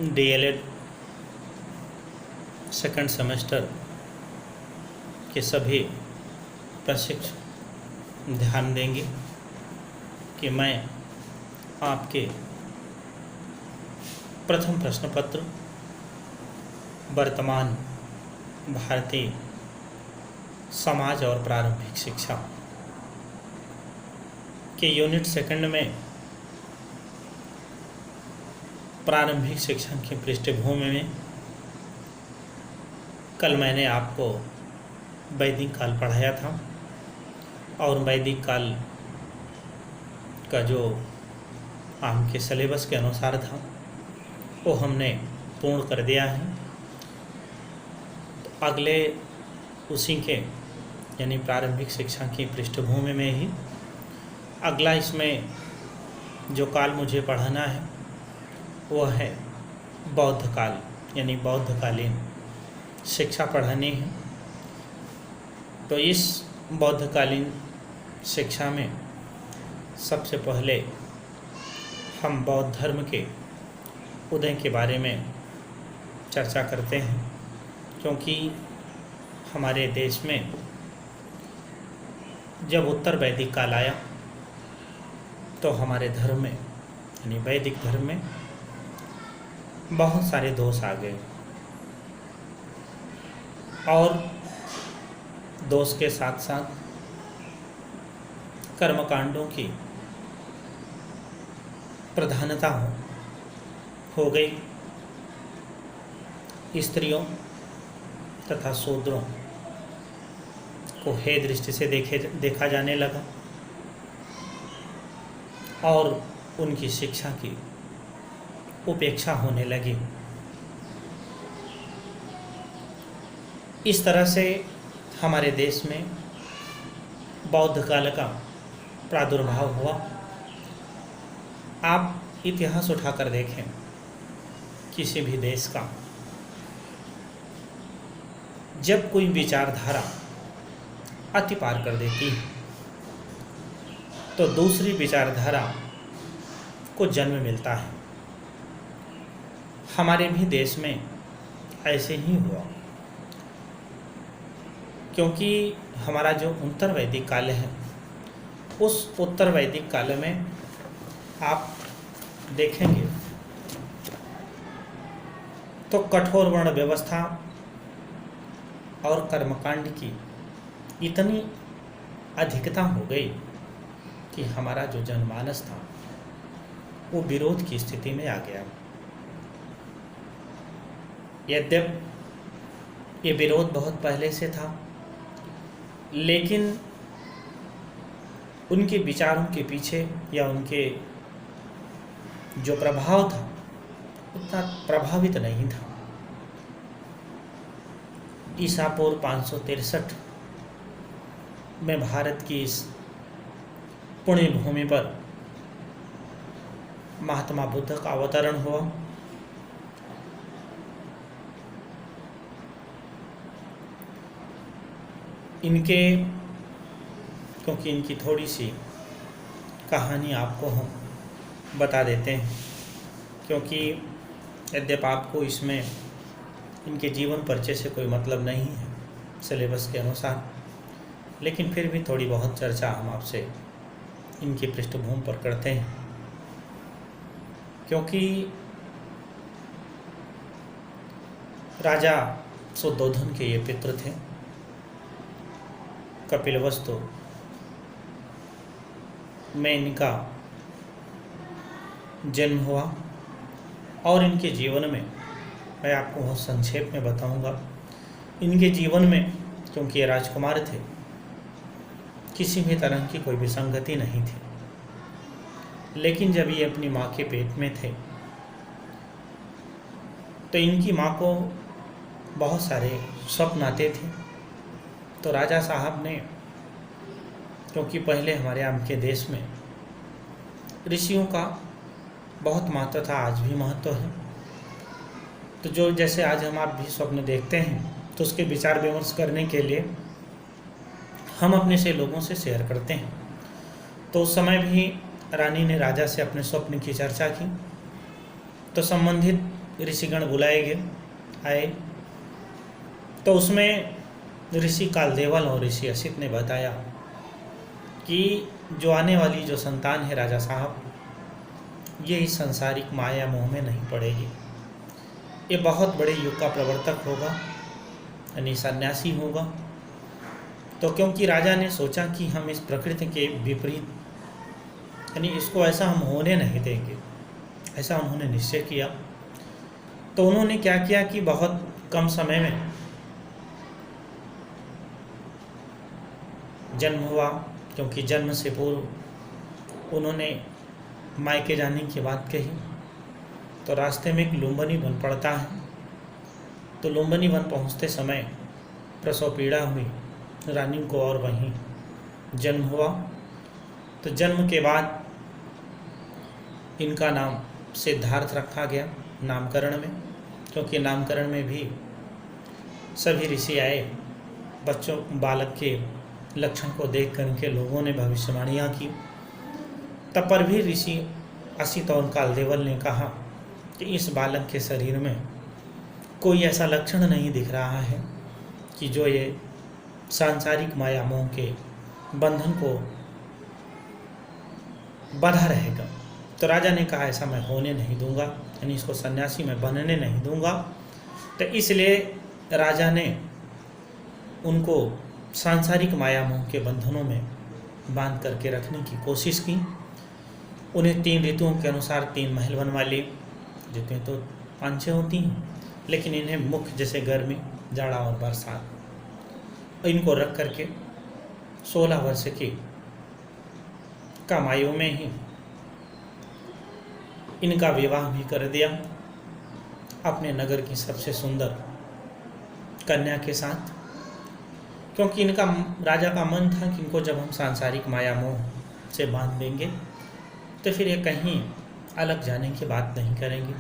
DElEd second semester के सभी प्रशिक्षक ध्यान देंगे कि मैं आपके प्रथम प्रश्न पत्र वर्तमान भारतीय समाज और प्रारंभिक शिक्षा के यूनिट सेकंड में प्रारंभिक शिक्षा की पृष्ठभूमि में कल मैंने आपको वैदिक काल पढ़ाया था और वैदिक काल का जो आपके सिलेबस के अनुसार था वो हमने पूर्ण कर दिया है। तो अगले उसी के यानी प्रारंभिक शिक्षा की पृष्ठभूमि में ही अगला इसमें जो काल मुझे पढ़ाना है वो है बौद्ध काल यानी बौद्धकालीन शिक्षा पढ़ानी है। तो इस बौद्धकालीन शिक्षा में सबसे पहले हम बौद्ध धर्म के उदय के बारे में चर्चा करते हैं, क्योंकि हमारे देश में जब उत्तर वैदिक काल आया तो हमारे धर्म में यानी वैदिक धर्म में बहुत सारे दोष आ गए और दोष के साथ साथ कर्मकांडों की प्रधानता हो गई। स्त्रियों तथा शूद्रों को हे दृष्टि से देखा जाने लगा और उनकी शिक्षा की उपेक्षा होने लगी। इस तरह से हमारे देश में बौद्ध काल का प्रादुर्भाव हुआ। आप इतिहास उठाकर देखें किसी भी देश का, जब कोई विचारधारा अति पार कर देती है तो दूसरी विचारधारा को जन्म मिलता है। हमारे भी देश में ऐसे ही हुआ, क्योंकि हमारा जो उत्तर वैदिक काल है उस उत्तर वैदिक काल में आप देखेंगे तो कठोर वर्ण व्यवस्था और कर्मकांड की इतनी अधिकता हो गई कि हमारा जो जनमानस था वो विरोध की स्थिति में आ गया। यद्यपि ये विरोध बहुत पहले से था, लेकिन उनके विचारों के पीछे या उनके जो प्रभाव था उतना प्रभावित नहीं था। ईसा पूर्व 563 में भारत की इस पुण्य भूमि पर महात्मा बुद्ध का अवतरण हुआ। इनके क्योंकि इनकी थोड़ी सी कहानी आपको हम बता देते हैं, क्योंकि यद्यपि आपको इसमें इनके जीवन परिचय से कोई मतलब नहीं है सिलेबस के अनुसार, लेकिन फिर भी थोड़ी बहुत चर्चा हम आपसे इनकी पृष्ठभूमि पर करते हैं। क्योंकि राजा शुद्धोधन के ये पितृ थे, कपिलवस्तु में इनका जन्म हुआ और इनके जीवन में मैं आपको बहुत संक्षेप में बताऊंगा। इनके जीवन में, क्योंकि ये राजकुमार थे, किसी भी तरह की कोई विसंगति नहीं थी, लेकिन जब ये अपनी माँ के पेट में थे तो इनकी माँ को बहुत सारे स्वप्न आते थे। तो राजा साहब ने, क्योंकि पहले हमारे यहाँ के देश में ऋषियों का बहुत महत्व था, आज भी महत्व है, तो जो जैसे आज हम आप भी स्वप्न देखते हैं तो उसके विचार विमर्श करने के लिए हम अपने से लोगों से शेयर करते हैं। तो उस समय भी रानी ने राजा से अपने स्वप्न की चर्चा की, तो संबंधित ऋषिगण बुलाए गए, आए, तो उसमें ऋषि कालदेवल और ऋषि असित ने बताया कि जो आने वाली जो संतान है राजा साहब, ये इस सांसारिक माया मोह में नहीं पड़ेगी, ये बहुत बड़े युग का प्रवर्तक होगा, यानी सन्यासी होगा। तो क्योंकि राजा ने सोचा कि हम इस प्रकृति के विपरीत, यानी इसको ऐसा हम होने नहीं देंगे, ऐसा उन्होंने निश्चय किया। तो उन्होंने क्या किया कि बहुत कम समय में जन्म हुआ, क्योंकि जन्म से पूर्व उन्होंने मायके जाने की बात कही। तो रास्ते में एक लुम्बिनी वन पड़ता है, तो लुम्बिनी वन पहुंचते समय प्रसव पीड़ा हुई रानी को और वहीं जन्म हुआ। तो जन्म के बाद इनका नाम सिद्धार्थ रखा गया नामकरण में, क्योंकि नामकरण में भी सभी ऋषि आए, बच्चों बालक के लक्षण को देख कर के लोगों ने भविष्यवाणियाँ की। तब पर भी ऋषि असित और कालदेवल ने कहा कि इस बालक के शरीर में कोई ऐसा लक्षण नहीं दिख रहा है कि जो ये सांसारिक माया मोह के बंधन को बंधा रहेगा। तो राजा ने कहा ऐसा मैं होने नहीं दूंगा, यानी इसको सन्यासी मैं बनने नहीं दूंगा। तो इसलिए राजा ने उनको सांसारिक माया मोह के बंधनों में बांध करके रखने की कोशिश की। उन्हें 3 ऋतुओं के अनुसार 3 महल बनवा लिए। ऋतुएँ तो 5-6 होती हैं, लेकिन इन्हें मुख्य जैसे गर्मी, जाड़ा और बरसात, इनको रख करके 16 वर्ष की कम आयु में ही इनका विवाह भी कर दिया अपने नगर की सबसे सुंदर कन्या के साथ। क्योंकि इनका राजा का मन था कि इनको जब हम सांसारिक माया मोह से बांध देंगे तो फिर ये कहीं अलग जाने की बात नहीं करेंगे।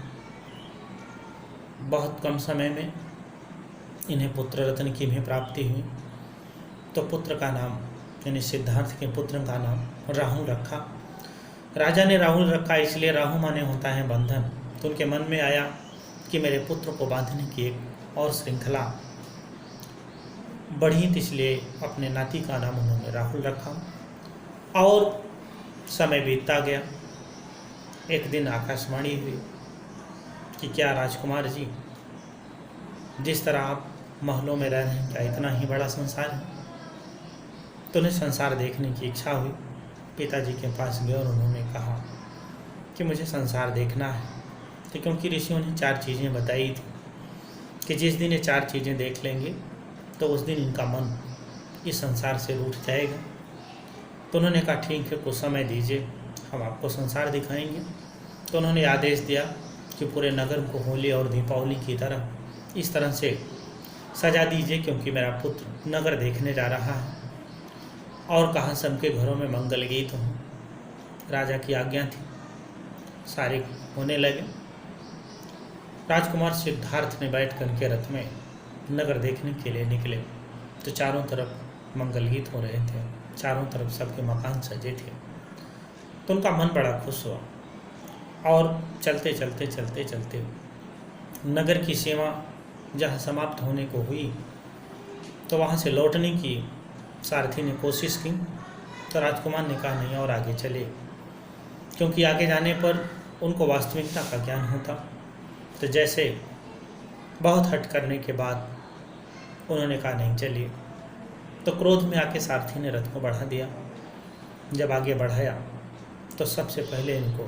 बहुत कम समय में इन्हें पुत्र रत्न की भी प्राप्ति हुई। तो पुत्र का नाम, यानी सिद्धार्थ के पुत्र का नाम राहुल रखा। राजा ने राहुल रखा इसलिए, राहु माने होता है बंधन। तो उनके मन में आया कि मेरे पुत्र को बांधने की एक और श्रृंखला बढ़ी, इसलिए अपने नाती का नाम उन्होंने राहुल रखा। और समय बीतता गया। एक दिन आकाशवाणी हुई कि क्या राजकुमार जी, जिस तरह आप महलों में रह रहे हैं, क्या इतना ही बड़ा संसार है? तो उन्हें संसार देखने की इच्छा हुई। पिताजी के पास गए और उन्होंने कहा कि मुझे संसार देखना है। तो क्योंकि ऋषियों ने 4 चीज़ें बताई थी कि जिस दिन ये 4 चीज़ें देख लेंगे तो उस दिन इनका मन इस संसार से रूठ जाएगा। तो उन्होंने कहा ठीक है, कुछ समय दीजिए, हम आपको संसार दिखाएंगे। तो उन्होंने आदेश दिया कि पूरे नगर को होली और दीपावली की तरह इस तरह से सजा दीजिए, क्योंकि मेरा पुत्र नगर देखने जा रहा है। और कहा सबके घरों में मंगल गीत हों। राजा की आज्ञा थी, सारे होने लगे। राजकुमार सिद्धार्थ ने बैठ कर के रथ में नगर देखने के लिए निकले। तो चारों तरफ मंगल गीत हो रहे थे, चारों तरफ सबके मकान सजे थे। तो उनका मन बड़ा खुश हुआ। और चलते चलते चलते चलते नगर की सीमा जहाँ समाप्त होने को हुई, तो वहाँ से लौटने की सारथी ने कोशिश की। तो राजकुमार ने कहा नहीं, और आगे चले, क्योंकि आगे जाने पर उनको वास्तविकता का ज्ञान होता। तो जैसे बहुत हट करने के बाद उन्होंने कहा नहीं चलिए। तो क्रोध में आके सारथी ने रथ को बढ़ा दिया। जब आगे बढ़ाया तो सबसे पहले इनको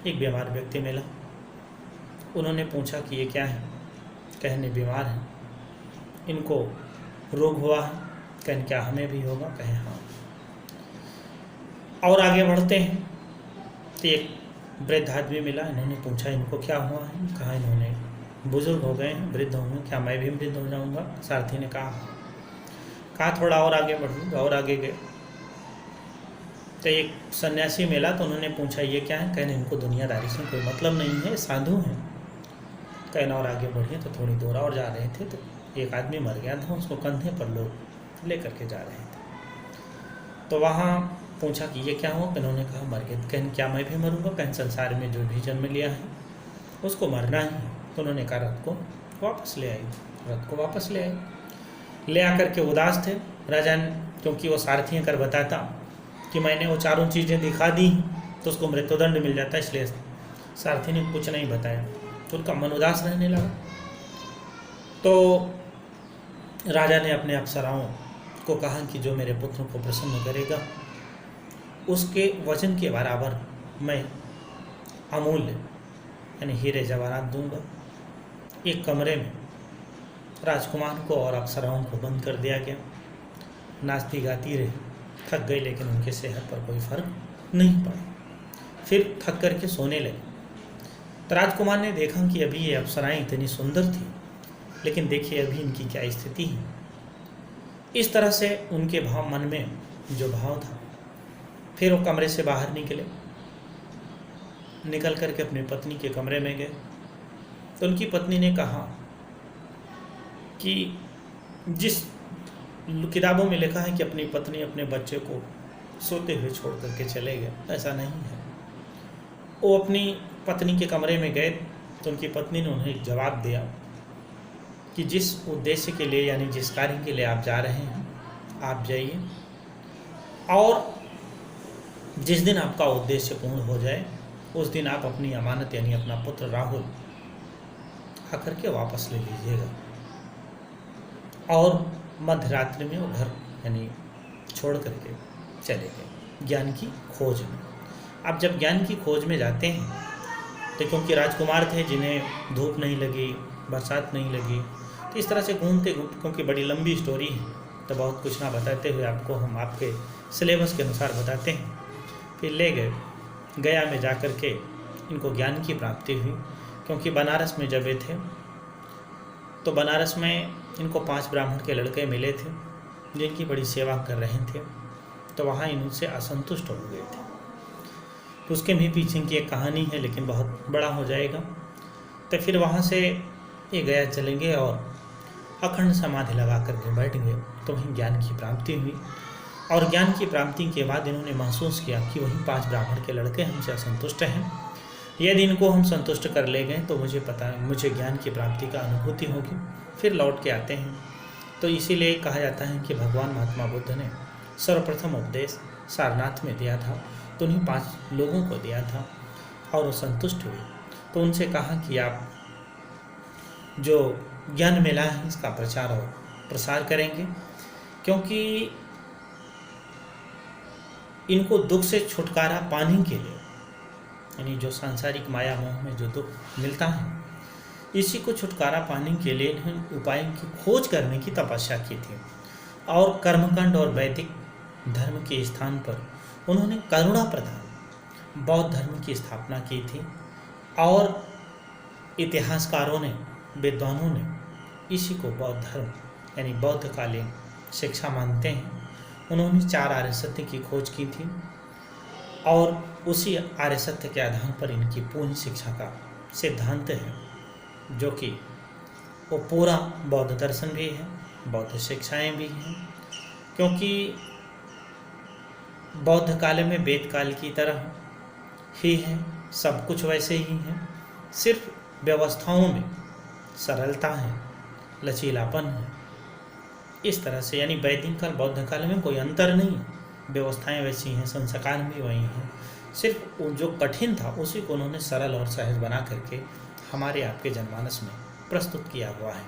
एक बीमार व्यक्ति मिला। उन्होंने पूछा कि ये क्या है? कहने बीमार है, इनको रोग हुआ है। कहने क्या हमें भी होगा? कहे हाँ। और आगे बढ़ते हैं तो एक वृद्ध आदमी मिला। इन्होंने पूछा इनको क्या हुआ है? कहा इन्होंने बुजुर्ग हो गए हैं, वृद्ध होंगे, क्या मैं भी वृद्ध हो जाऊंगा? सारथी ने कहा थोड़ा और आगे बढ़ूंगा। और आगे गए तो एक सन्यासी मिला। तो उन्होंने पूछा ये क्या है? कहने इनको दुनियादारी से कोई मतलब नहीं है, साधु हैं। कहना और आगे बढ़िए। तो थोड़ी दूर और जा रहे थे तो एक आदमी मर गया था, उसको कंधे पर लोग ले करके जा रहे थे। तो वहाँ पूछा कि ये क्या हुआ? इन्होंने कहा मर गए। कहने क्या मैं भी मरूंगा? कहने संसार में जो भी जन्म लिया है उसको मरना ही है, तो उन्होंने कहा रथ को वापस ले आई। रथ को वापस ले आए। ले आकर के उदास थे राजा ने, क्योंकि वो सारथी कर बताता कि मैंने वो चारों चीज़ें दिखा दी तो उसको मृत्युदंड मिल जाता, इसलिए सारथी ने कुछ नहीं बताया। तो उनका मन उदास रहने लगा। तो राजा ने अपने अप्सराओं को कहा कि जो मेरे पुत्र को प्रसन्न करेगा उसके वजन के बराबर मैं अमूल्य यानी हीरे जवाहरात दूंगा। एक कमरे में राजकुमार को और अप्सराओं को बंद कर दिया गया। नाचती गाती रही, थक गई, लेकिन उनके सेहत पर कोई फर्क नहीं पड़ा। फिर थक करके सोने लगे। तो राजकुमार ने देखा कि अभी ये अप्सराएं इतनी सुंदर थी, लेकिन देखिए अभी इनकी क्या स्थिति है। इस तरह से उनके मन में जो भाव था, फिर वो कमरे से बाहर निकल करके अपनी पत्नी के कमरे में गए। तो उनकी पत्नी ने कहा कि जिस किताबों में लिखा है कि अपनी पत्नी अपने बच्चे को सोते हुए छोड़ करके चले गए, ऐसा नहीं है। वो अपनी पत्नी के कमरे में गए तो उनकी पत्नी ने उन्हें एक जवाब दिया कि जिस उद्देश्य के लिए यानी जिस कार्य के लिए आप जा रहे हैं आप जाइए, और जिस दिन आपका उद्देश्य पूर्ण हो जाए उस दिन आप अपनी अमानत यानी अपना पुत्र राहुल आकर के वापस ले लीजिएगा। और मध्य रात्रि में वो घर यानी छोड़ करके चले गए ज्ञान की खोज में। अब जब ज्ञान की खोज में जाते हैं तो क्योंकि राजकुमार थे जिन्हें धूप नहीं लगी, बरसात नहीं लगी, तो इस तरह से घूमते क्योंकि बड़ी लंबी स्टोरी है तो बहुत कुछ ना बताते हुए आपको हम आपके सिलेबस के अनुसार बताते हैं। फिर ले गए, गया में जा कर के इनको ज्ञान की प्राप्ति हुई। क्योंकि बनारस में जब वे थे तो बनारस में इनको 5 ब्राह्मण के लड़के मिले थे जिनकी बड़ी सेवा कर रहे थे, तो वहाँ इनसे असंतुष्ट हो गए थे। तो उसके भी पीछे की एक कहानी है, लेकिन बहुत बड़ा हो जाएगा। तो फिर वहाँ से ये गया चलेंगे और अखंड समाधि लगा करके बैठ गए। तो वहीं ज्ञान की प्राप्ति हुई, और ज्ञान की प्राप्ति के बाद इन्होंने महसूस किया कि वहीं 5 ब्राह्मण के लड़के हमसे असंतुष्ट हैं। यदि इनको हम संतुष्ट कर ले गए तो मुझे पता है मुझे ज्ञान की प्राप्ति का अनुभूति होगी। फिर लौट के आते हैं। तो इसीलिए कहा जाता है कि भगवान महात्मा बुद्ध ने सर्वप्रथम उपदेश सारनाथ में दिया था, तो उन्हीं 5 लोगों को दिया था और वो संतुष्ट हुए। तो उनसे कहा कि आप जो ज्ञान मेला है इसका प्रचार और प्रसार करेंगे, क्योंकि इनको दुख से छुटकारा पाने के लिए यानी जो सांसारिक माया मोह में जो दुख मिलता है इसी को छुटकारा पाने के लिए इन्होंने उपाय की खोज करने की तपस्या की थी। और कर्मकांड और वैदिक धर्म के स्थान पर उन्होंने करुणा प्रधान बौद्ध धर्म की स्थापना की थी। और इतिहासकारों ने, विद्वानों ने इसी को बौद्ध धर्म यानी बौद्धकालीन शिक्षा मानते हैं। उन्होंने 4 आर्य सत्य की खोज की थी और उसी आर्य सत्य के आधार पर इनकी पूर्ण शिक्षा का सिद्धांत है, जो कि वो पूरा बौद्ध दर्शन भी है, बौद्ध शिक्षाएं भी हैं। क्योंकि बौद्ध काल में वेद काल की तरह ही है, सब कुछ वैसे ही है, सिर्फ व्यवस्थाओं में सरलता है, लचीलापन है। इस तरह से यानी वैदिक काल बौद्ध काल में कोई अंतर नहीं, व्यवस्थाएं वैसी हैं, संस्कार भी वही हैं, सिर्फ जो कठिन था उसी को उन्होंने सरल और सहज बना करके हमारे आपके जनमानस में प्रस्तुत किया हुआ है।